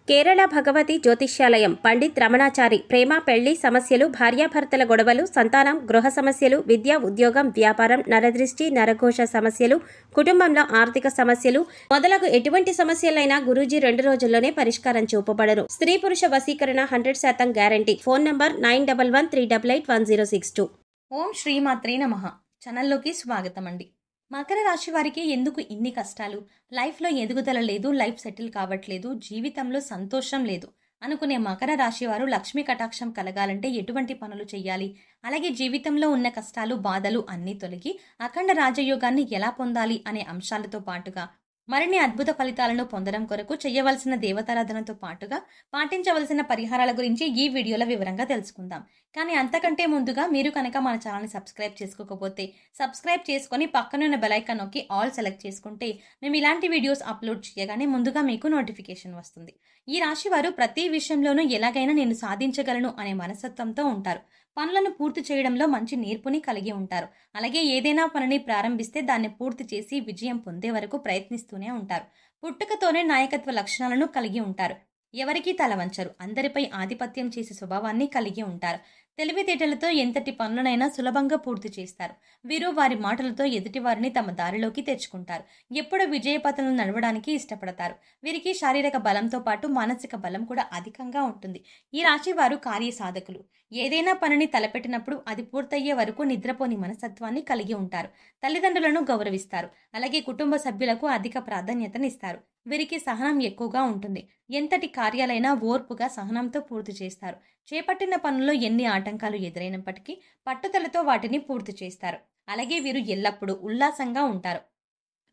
కేరళ భగవతి జ్యోతిష్యాలయం పండిత్ రమణాచారి ప్రేమ పెళ్లి సమస్యలు, భార్యాభర్తల గొడవలు, సంతానం, గృహ సమస్యలు, విద్య, ఉద్యోగం, వ్యాపారం, నరదృష్టి, నరఘోష సమస్యలు, కుటుంబంలో ఆర్థిక సమస్యలు మొదలగు ఎటువంటి సమస్యలైనా గురూజీ 2 రోజుల్లోనే పరిష్కారం చూపబడను. స్త్రీ పురుష వశీకరణ 100% గ్యారంటీ. Phone number 9113881062. ఓం శ్రీమాత్రే నమః. ఛానల్లోకి స్వాగతం అండి. మకర రాశి వారికి ఎందుకు ఇన్ని కష్టాలు? లైఫ్లో ఎదుగుదల లేదు, లైఫ్ సెటిల్ కావట్లేదు, జీవితంలో సంతోషం లేదు అనుకునే మకర రాశి వారు లక్ష్మీ కటాక్షం కలగాలంటే ఎటువంటి పనులు చేయాలి? అలాగే జీవితంలో ఉన్న కష్టాలు, బాధలు అన్నీ తొలగి అఖండ రాజయోగాన్ని ఎలా పొందాలి అనే అంశాలతో పాటుగా మరిన్ని అద్భుత ఫలితాలను పొందడం కొరకు చేయవలసిన దేవతారాధనతో పాటుగా పాటించవలసిన పరిహారాల గురించి ఈ వీడియోలో వివరంగా తెలుసుకుందాం. కానీ అంతకంటే ముందుగా మీరు కనుక మన ఛానల్ని సబ్స్క్రైబ్ చేసుకోకపోతే సబ్స్క్రైబ్ చేసుకొని పక్కనున్న బెల్ ఐకాన్ నొక్కి ఆల్ సెలెక్ట్ చేసుకుంటే మేము ఇలాంటి వీడియోస్ అప్లోడ్ చేయగానే ముందుగా మీకు నోటిఫికేషన్ వస్తుంది. ఈ రాశి వారు ప్రతి విషయంలోనూ ఎలాగైనా నేను సాధించగలను అనే మనస్తత్వంతో ఉంటారు. పనులను పూర్తి చేయడంలో మంచి నేర్పుని కలిగి ఉంటారు. అలాగే ఏదైనా పనిని ప్రారంభిస్తే దాన్ని పూర్తి చేసి విజయం పొందే వరకు ప్రయత్నిస్తూనే ఉంటారు. పుట్టుకతోనే నాయకత్వ లక్షణాలను కలిగి ఉంటారు. ఎవరికీ తలవంచరు. అందరిపై ఆధిపత్యం చేసే స్వభావాన్ని కలిగి ఉంటారు. తెలివితేటలతో ఎంతటి పనులనైనా సులభంగా పూర్తి చేస్తారు. వీరు వారి మాటలతో ఎదుటి వారిని తమ దారిలోకి తెచ్చుకుంటారు. ఎప్పుడు విజయపథంలో నడవడానికి ఇష్టపడతారు. వీరికి శారీరక బలంతో పాటు మానసిక బలం కూడా అధికంగా ఉంటుంది. ఈ రాశి వారు కార్యసాధకులు. ఏదైనా పనిని తలపెట్టినప్పుడు అది పూర్తయ్యే వరకు నిద్రపోని మనస్తత్వాన్ని కలిగి ఉంటారు. తల్లిదండ్రులను గౌరవిస్తారు. అలాగే కుటుంబ సభ్యులకు అధిక ప్రాధాన్యతనిస్తారు. వీరికి సహనం ఎక్కువగా ఉంటుంది. ఎంతటి కార్యాలైనా ఓర్పుగా సహనంతో పూర్తి చేస్తారు. చేపట్టిన పనుల్లో ఎన్ని ఆటంకాలు ఎదురైనప్పటికీ పట్టుదలతో వాటిని పూర్తి చేస్తారు. అలాగే వీరు ఎల్లప్పుడూ ఉల్లాసంగా ఉంటారు.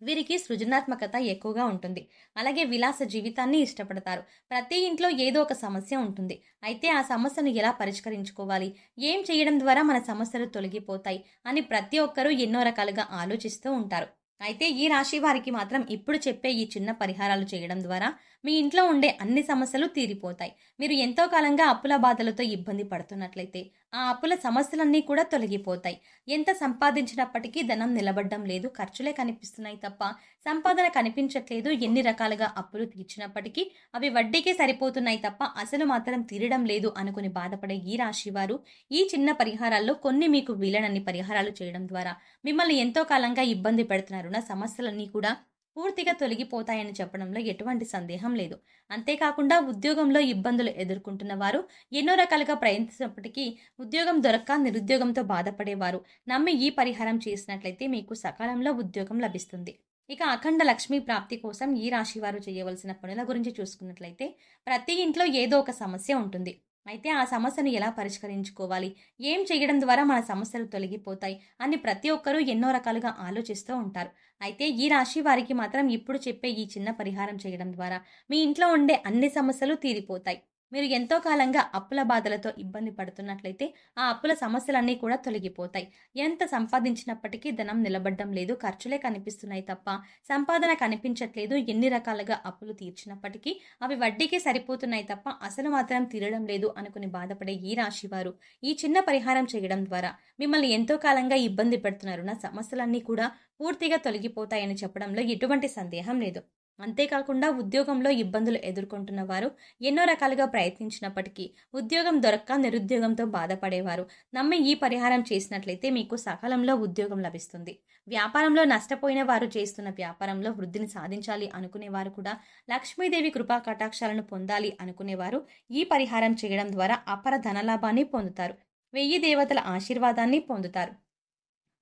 వీరికి సృజనాత్మకత ఎక్కువగా ఉంటుంది. అలాగే విలాస జీవితాన్ని ఇష్టపడతారు. ప్రతి ఇంట్లో ఏదో ఒక సమస్య ఉంటుంది. అయితే ఆ సమస్యను ఎలా పరిష్కరించుకోవాలి, ఏం చేయడం ద్వారా మన సమస్యలు తొలగిపోతాయి అని ప్రతి ఒక్కరూ ఎన్నో రకాలుగా ఆలోచిస్తూ ఉంటారు. అయితే ఈ రాశి వారికి మాత్రం ఇప్పుడు చెప్పే ఈ చిన్న పరిహారాలు చేయడం ద్వారా మీ ఇంట్లో ఉండే అన్ని సమస్యలు తీరిపోతాయి. మీరు ఎంతో కాలంగా అప్పుల బాధలతో ఇబ్బంది పడుతున్నట్లయితే ఆ అప్పుల సమస్యలన్నీ కూడా తొలగిపోతాయి. ఎంత సంపాదించినప్పటికీ ధనం నిలబడడం లేదు, ఖర్చులే కనిపిస్తున్నాయి తప్ప సంపాదన కనిపించట్లేదు. ఎన్ని రకాలుగా అప్పులు తీర్చినప్పటికీ అవి వడ్డీకే సరిపోతున్నాయి తప్ప అసలు మాత్రం తీరడం లేదు అనుకుని బాధపడే ఈ రాశి వారు ఈ చిన్న పరిహారాల్లో కొన్ని మీకు వీలనన్ని పరిహారాలు చేయడం ద్వారా మిమ్మల్ని ఎంతో కాలంగా ఇబ్బంది పెడుతున్నారు సమస్యలన్నీ కూడా పూర్తిగా తొలగిపోతాయని చెప్పడంలో ఎటువంటి సందేహం లేదు. అంతేకాకుండా ఉద్యోగంలో ఇబ్బందులు ఎదుర్కొంటున్న వారు ఎన్నో రకాలుగా ప్రయత్నించినప్పటికీ ఉద్యోగం దొరక్క నిరుద్యోగంతో బాధపడేవారు నమ్మి ఈ పరిహారం చేసినట్లయితే మీకు సకాలంలో ఉద్యోగం లభిస్తుంది. ఇక అఖండ లక్ష్మీ ప్రాప్తి కోసం ఈ రాశి వారు చేయవలసిన పనుల గురించి చూసుకున్నట్లయితే ప్రతి ఇంట్లో ఏదో ఒక సమస్య ఉంటుంది. అయితే ఆ సమస్యను ఎలా పరిష్కరించుకోవాలి, ఏం చేయడం ద్వారా మన సమస్యలు తొలగిపోతాయి అని ప్రతి ఒక్కరూ ఎన్నో రకాలుగా ఆలోచిస్తూ ఉంటారు. అయితే ఈ రాశి వారికి మాత్రం ఇప్పుడు చెప్పే ఈ చిన్న పరిహారం చేయడం ద్వారా మీ ఇంట్లో ఉండే అన్ని సమస్యలు తీరిపోతాయి. మీరు ఎంతో కాలంగా అప్పుల బాధలతో ఇబ్బంది పడుతున్నట్లయితే ఆ అప్పుల సమస్యలన్నీ కూడా తొలగిపోతాయి. ఎంత సంపాదించినప్పటికీ ధనం నిలబడడం లేదు, ఖర్చులే కనిపిస్తున్నాయి తప్ప సంపాదన కనిపించట్లేదు. ఎన్ని రకాలుగా అప్పులు తీర్చినప్పటికీ అవి వడ్డీకే సరిపోతున్నాయి తప్ప అసలు మాత్రం తీరడం లేదు అనుకుని బాధపడే ఈ రాశి వారు ఈ చిన్న పరిహారం చేయడం ద్వారా మిమ్మల్ని ఎంతో కాలంగా ఇబ్బంది పెడుతున్నారు సమస్యలన్నీ కూడా పూర్తిగా తొలగిపోతాయని చెప్పడంలో ఎటువంటి సందేహం లేదు. అంతేకాకుండా ఉద్యోగంలో ఇబ్బందులు ఎదుర్కొంటున్న వారు ఎన్నో రకాలుగా ప్రయత్నించినప్పటికీ ఉద్యోగం దొరక్క నిరుద్యోగంతో బాధపడేవారు నమ్మి ఈ పరిహారం చేసినట్లయితే మీకు సకాలంలో ఉద్యోగం లభిస్తుంది. వ్యాపారంలో నష్టపోయిన వారు చేస్తున్న వ్యాపారంలో వృద్ధిని సాధించాలి అనుకునేవారు కూడా లక్ష్మీదేవి కృపా కటాక్షాలను పొందాలి అనుకునేవారు ఈ పరిహారం చేయడం ద్వారా అపర ధనలాభాన్ని పొందుతారు. 1000 దేవతల ఆశీర్వాదాన్ని పొందుతారు.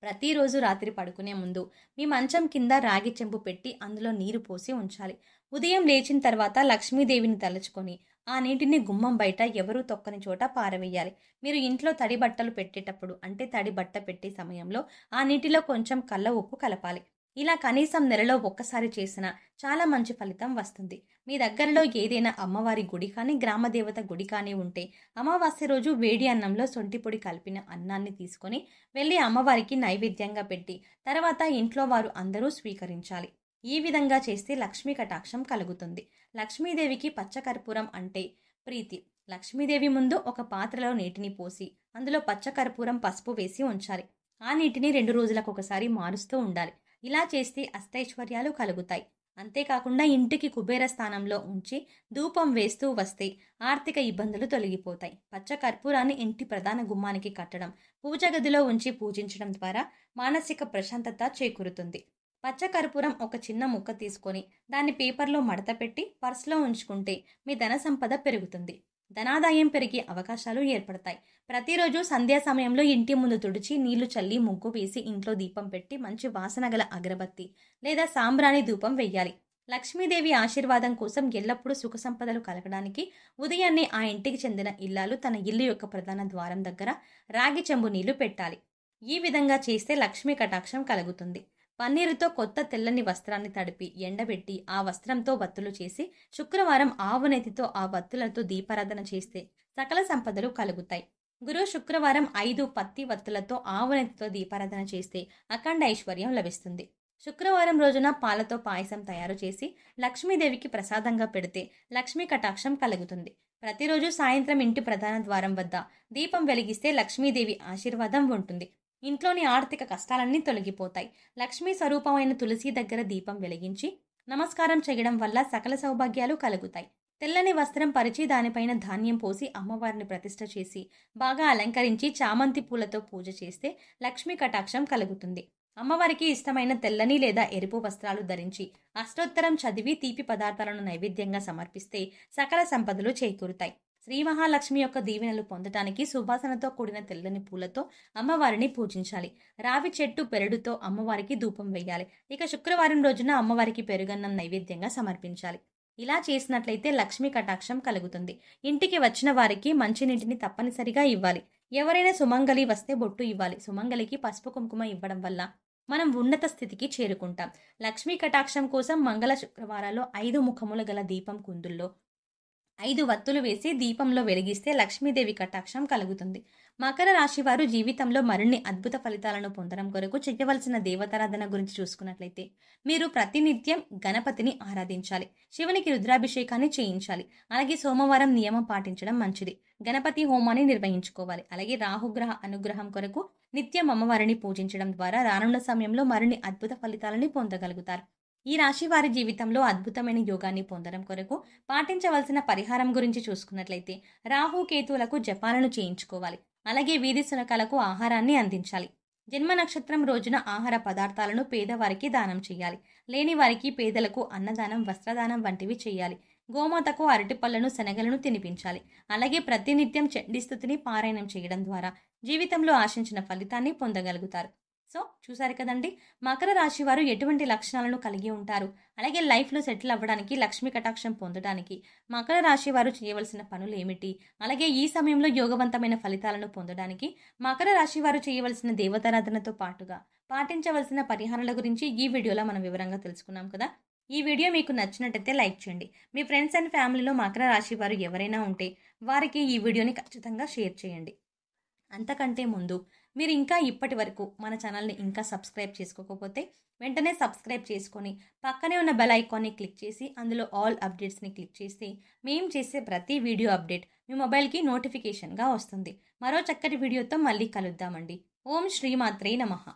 ప్రతిరోజు రాత్రి పడుకునే ముందు మీ మంచం కింద రాగి చెంబు పెట్టి అందులో నీరు పోసి ఉంచాలి. ఉదయం లేచిన తర్వాత లక్ష్మీదేవిని తలుచుకొని ఆ నీటిని గుమ్మం బయట ఎవరూ తొక్కని చోట పారవేయాలి. మీరు ఇంట్లో తడి బట్టలు పెట్టేటప్పుడు అంటే తడి బట్ట పెట్టే సమయంలో ఆ నీటిలో కొంచెం కళ్ళ ఉప్పు కలపాలి. ఇలా కనీసం నెలలో ఒక్కసారి చేసినా చాలా మంచి ఫలితం వస్తుంది. మీ దగ్గరలో ఏదైనా అమ్మవారి గుడి కానీ గ్రామదేవత గుడి కానీ ఉంటే అమావాస్య రోజు వేడి అన్నంలో సొంటి పొడి కలిపిన అన్నాన్ని తీసుకొని వెళ్ళి అమ్మవారికి నైవేద్యంగా పెట్టి తర్వాత ఇంట్లో వారు అందరూ స్వీకరించాలి. ఈ విధంగా చేస్తే లక్ష్మీ కటాక్షం కలుగుతుంది. లక్ష్మీదేవికి పచ్చకర్పూరం అంటే ప్రీతి. లక్ష్మీదేవి ముందు ఒక పాత్రలో నీటిని పోసి అందులో పచ్చకర్పూరం పసుపు వేసి ఉంచాలి. ఆ నీటిని 2 రోజులకు ఒకసారి మారుస్తూ ఉండాలి. ఇలా చేస్తే అష్టైశ్వర్యాలు కలుగుతాయి. అంతేకాకుండా ఇంటికి కుబేర స్థానంలో ఉంచి ధూపం వేస్తూ వస్తే ఆర్థిక ఇబ్బందులు తొలగిపోతాయి. పచ్చ కర్పూరాన్ని ఇంటి ప్రధాన గుమ్మానికి కట్టడం, పూజ గదిలో ఉంచి పూజించడం ద్వారా మానసిక ప్రశాంతత చేకూరుతుంది. పచ్చ కర్పూరం ఒక చిన్న ముక్క తీసుకొని దాన్ని పేపర్లో మడత పెట్టి పర్సులో ఉంచుకుంటే మీ ధన సంపద పెరుగుతుంది. ధనాదాయం పెరిగే అవకాశాలు ఏర్పడతాయి. ప్రతిరోజు సంధ్యా సమయంలో ఇంటి ముందు తుడిచి నీళ్లు చల్లి ముగ్గు వేసి ఇంట్లో దీపం పెట్టి మంచి వాసన గల అగరబత్తి లేదా సాంబ్రాణి ధూపం వెయ్యాలి. లక్ష్మీదేవి ఆశీర్వాదం కోసం ఎల్లప్పుడూ సుఖ సంపదలు కలగడానికి ఉదయాన్నే ఆ ఇంటికి చెందిన ఇల్లాలు తన ఇల్లు యొక్క ప్రధాన ద్వారం దగ్గర రాగి చెంబు నీళ్లు పెట్టాలి. ఈ విధంగా చేస్తే లక్ష్మీ కటాక్షం కలుగుతుంది. పన్నీరుతో కొత్త తెల్లని వస్త్రాన్ని తడిపి ఎండబెట్టి ఆ వస్త్రంతో వత్తులు చేసి శుక్రవారం ఆవు నెతితో ఆ వత్తులతో దీపారాధన చేస్తే సకల సంపదలు కలుగుతాయి. గురు శుక్రవారం 5 పత్తి వత్తులతో ఆవు నెతితో దీపారాధన చేస్తే అఖండ ఐశ్వర్యం లభిస్తుంది. శుక్రవారం రోజున పాలతో పాయసం తయారు చేసి లక్ష్మీదేవికి ప్రసాదంగా పెడితే లక్ష్మీ కటాక్షం కలుగుతుంది. ప్రతిరోజు సాయంత్రం ఇంటి ప్రధాన ద్వారం వద్ద దీపం వెలిగిస్తే లక్ష్మీదేవి ఆశీర్వాదం ఉంటుంది. ఇంట్లోని ఆర్థిక కష్టాలన్నీ తొలగిపోతాయి. లక్ష్మీ స్వరూపమైన తులసి దగ్గర దీపం వెలిగించి నమస్కారం చేయడం వల్ల సకల సౌభాగ్యాలు కలుగుతాయి. తెల్లని వస్త్రం పరిచి దానిపైన ధాన్యం పోసి అమ్మవారిని ప్రతిష్ఠ చేసి బాగా అలంకరించి చామంతి పూలతో పూజ చేస్తే లక్ష్మీ కటాక్షం కలుగుతుంది. అమ్మవారికి ఇష్టమైన తెల్లని లేదా ఎరుపు వస్త్రాలు ధరించి అష్టోత్తరం చదివి తీపి పదార్థాలను నైవేద్యంగా సమర్పిస్తే సకల సంపదలు చేకూరుతాయి. శ్రీ మహాలక్ష్మి యొక్క దీవెనలు పొందటానికి సువాసనతో కూడిన తెల్లని పూలతో అమ్మవారిని పూజించాలి. రావి చెట్టు పెరడుతో అమ్మవారికి ధూపం వేయాలి. ఇక శుక్రవారం రోజున అమ్మవారికి పెరుగన్నం నైవేద్యంగా సమర్పించాలి. ఇలా చేసినట్లయితే లక్ష్మీ కటాక్షం కలుగుతుంది. ఇంటికి వచ్చిన వారికి మంచినీటిని తప్పనిసరిగా ఇవ్వాలి. ఎవరైనా సుమంగలి వస్తే బొట్టు ఇవ్వాలి. సుమంగలికి పసుపు కుంకుమ ఇవ్వడం వల్ల మనం ఉన్నత స్థితికి చేరుకుంటాం. లక్ష్మీ కటాక్షం కోసం మంగళ శుక్రవారాల్లో 5 ముఖములు గల దీపం కుందుల్లో 5 వత్తులు వేసి దీపంలో వెలిగిస్తే లక్ష్మీదేవి కటాక్షం కలుగుతుంది. మకర రాశి వారు జీవితంలో మరిన్ని అద్భుత ఫలితాలను పొందడం కొరకు చేయవలసిన దేవతారాధన గురించి చూసుకున్నట్లయితే మీరు ప్రతినిత్యం గణపతిని ఆరాధించాలి. శివునికి రుద్రాభిషేకాన్ని చేయించాలి. అలాగే సోమవారం నియమం పాటించడం మంచిది. గణపతి హోమాన్ని నిర్వహించుకోవాలి. అలాగే రాహుగ్రహ అనుగ్రహం కొరకు నిత్యం అమ్మవారిని పూజించడం ద్వారా రానున్న సమయంలో మరిన్ని అద్భుత ఫలితాలని పొందగలుగుతారు. ఈ రాశి వారి జీవితంలో అద్భుతమైన యోగాన్ని పొందడం కొరకు పాటించవలసిన పరిహారం గురించి చూసుకున్నట్లయితే రాహు కేతువులకు జపాలను చేయించుకోవాలి. అలాగే వీధి శునకాలకు ఆహారాన్ని అందించాలి. జన్మ నక్షత్రం రోజున ఆహార పదార్థాలను పేదవారికి దానం చేయాలి. లేని వారికి పేదలకు అన్నదానం, వస్త్రదానం వంటివి చేయాలి. గోమాతకు అరటిపళ్లను, శనగలను తినిపించాలి. అలాగే ప్రతినిత్యం చండీస్తుతిని పారాయణం చేయడం ద్వారా జీవితంలో ఆశించిన ఫలితాన్ని పొందగలుగుతారు. సో చూసారు కదండి, మకర రాశి వారు ఎటువంటి లక్షణాలను కలిగి ఉంటారు, అలాగే లైఫ్లో సెటిల్ అవ్వడానికి, లక్ష్మీ కటాక్షం పొందడానికి మకర రాశి వారు చేయవలసిన పనులు ఏమిటి, అలాగే ఈ సమయంలో యోగవంతమైన ఫలితాలను పొందడానికి మకర రాశి వారు చేయవలసిన దేవతారాధనతో పాటుగా పాటించవలసిన పరిహారాల గురించి ఈ వీడియోలో మనం వివరంగా తెలుసుకున్నాం కదా. ఈ వీడియో మీకు నచ్చినట్టయితే లైక్ చేయండి. మీ ఫ్రెండ్స్ అండ్ ఫ్యామిలీలో మకర రాశి వారు ఎవరైనా ఉంటే వారికి ఈ వీడియోని ఖచ్చితంగా షేర్ చేయండి. అంతకంటే ముందు మీరు ఇంకా ఇప్పటి వరకు మన ఛానల్ని ఇంకా సబ్స్క్రైబ్ చేసుకోకపోతే వెంటనే సబ్స్క్రైబ్ చేసుకొని పక్కనే ఉన్న బెల్ ఐకాన్ని క్లిక్ చేసి అందులో ఆల్ అప్డేట్స్ని క్లిక్ చేస్తే మేము చేసే ప్రతి వీడియో అప్డేట్ మీ మొబైల్కి నోటిఫికేషన్గా వస్తుంది. మరో చక్కటి వీడియోతో మళ్ళీ కలుద్దామండి. ఓం శ్రీమాత్రే నమః.